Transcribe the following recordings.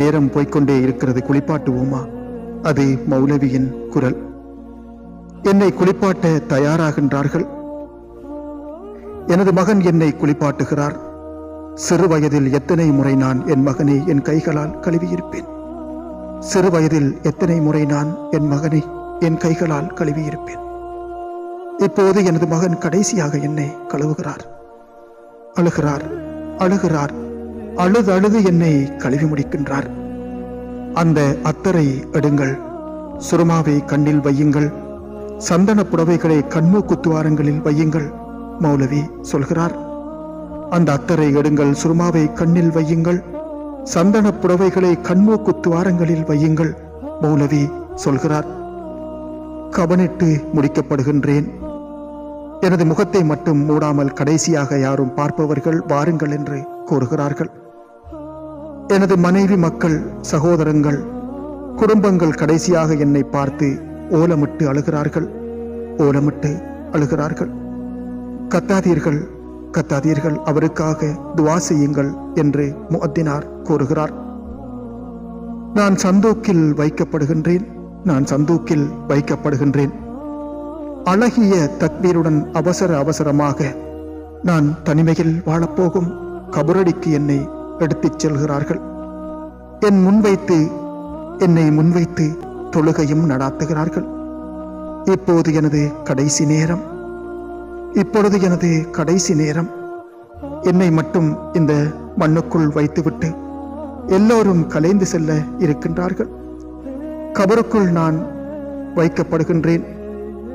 நேரம் போய்கொண்டே இருக்கிறது, குளிப்பாட்டுவோமா? அது மௌலவியின் குரல். என்னை குளிப்பாட்ட தயாராகின்றார்கள். எனது மகன் என்னை குளிப்பாட்டுகிறார். சிறு வயதில் எத்தனை முறை நான் என் மகனை என் கைகளால் கழுவியிருப்பேன். சிறு வயதில் எத்தனை முறை நான் என் மகனை என் கைகளால் கழுவியிருப்பேன். இப்போது எனது மகன் கடைசியாக என்னை கழுவுகிறார். அழுகிறார், அழுகிறார், அழுது அழுது என்னை கழுவி முடிக்கின்றார். அந்த அத்தரை எடுங்கள், சுருமாவை கண்ணில் வையுங்கள், சந்தன புடவைகளை கண்மூக்கு துவாரங்களில் வையுங்கள், மௌலவி சொல்கிறார். அந்த அத்தரை எடுங்கள், சுருமாவை கண்ணில் வையுங்கள், சந்தன புடவைகளை கண்மூக்கு துவாரங்களில் வையுங்கள், மௌலவி சொல்கிறார். கவனிட்டு முடிக்கப்படுகின்றேன். எனது முகத்தை மட்டும் மூடாமல் கடைசியாக யாரும் பார்ப்பவர்கள் வாருங்கள் என்று கூறுகிறார்கள். எனது மனைவி, மக்கள், சகோதரங்கள், குடும்பங்கள் கடைசியாக என்னை பார்த்து ஓலமிட்டு அழுகிறார்கள், ஓலமிட்டு அழுகிறார்கள். கத்தாதீர்கள், கத்தாதீர்கள், அவருக்காக துவா செய்யுங்கள் என்று முஅத்தினார் கூறுகிறார். நான் சந்தூக்கில் வைக்கப்படுகின்றேன், நான் சந்தூக்கில் வைக்கப்படுகின்றேன். அழகிய தக்பீருடன் அவசர அவசரமாக நான் தனிமையில் வாழப்போகும் கபரடிக்கு என்னை எடுத்துச் செல்கிறார்கள். என்னை முன்வைத்து தொழுகையும் நடாத்துகிறார்கள். இப்போது எனது கடைசி நேரம், இப்பொழுது எனது கடைசி நேரம். என்னை மட்டும் இந்த மண்ணுக்குள் வைத்துவிட்டு எல்லோரும் கலைந்து செல்ல இருக்கின்றார்கள். கபருக்குள் நான் வைக்கப்படுகின்றேன்.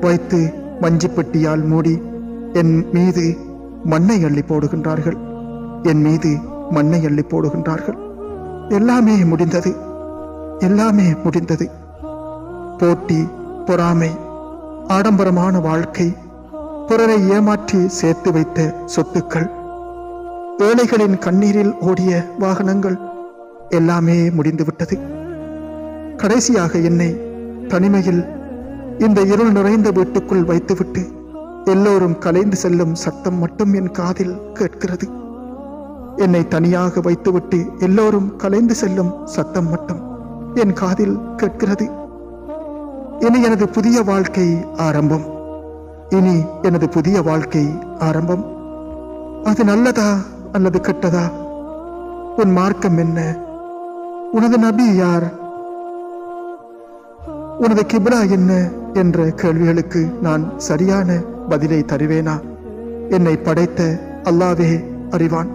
வைத்து மஞ்சிப்பெட்டியால் மூடி என் மீது மண்ணை அள்ளி போடுகின்றார்கள், என் மீது மண்ணை அள்ளி போடுகின்றார்கள். எல்லாமே முடிந்தது, எல்லாமே முடிந்தது. போட்டி, பொறாமை, ஆடம்பரமான வாழ்க்கை, பிறரை ஏமாற்றி சேர்த்து வைத்த சொத்துக்கள், ஏழைகளின் கண்ணீரில் ஓடிய வாகனங்கள் எல்லாமே முடிந்துவிட்டது. கடைசியாக என்னை தனிமையில் இந்த இருள் நிறைந்த வீட்டுக்குள் வைத்துவிட்டு எல்லோரும் கலைந்து செல்லும் சத்தம் மட்டும் என் காதில் கேட்கிறது. என்னை தனியாக வைத்துவிட்டு எல்லோரும் கலைந்து செல்லும் சத்தம் மட்டும் என் காதில் கேட்கிறது. இனி எனது புதிய வாழ்க்கை ஆரம்பம், இனி எனது புதிய வாழ்க்கை ஆரம்பம். அது நல்லதா அல்லது கெட்டதா? உன் மார்க்கம் என்ன? உனது நபி யார்? உனது கிப்லா என்ன என்ற கேள்விகளுக்கு நான் சரியான பதிலை தருவேனா? என்னை படைத்த அல்லாஹ்வே அறிவான்.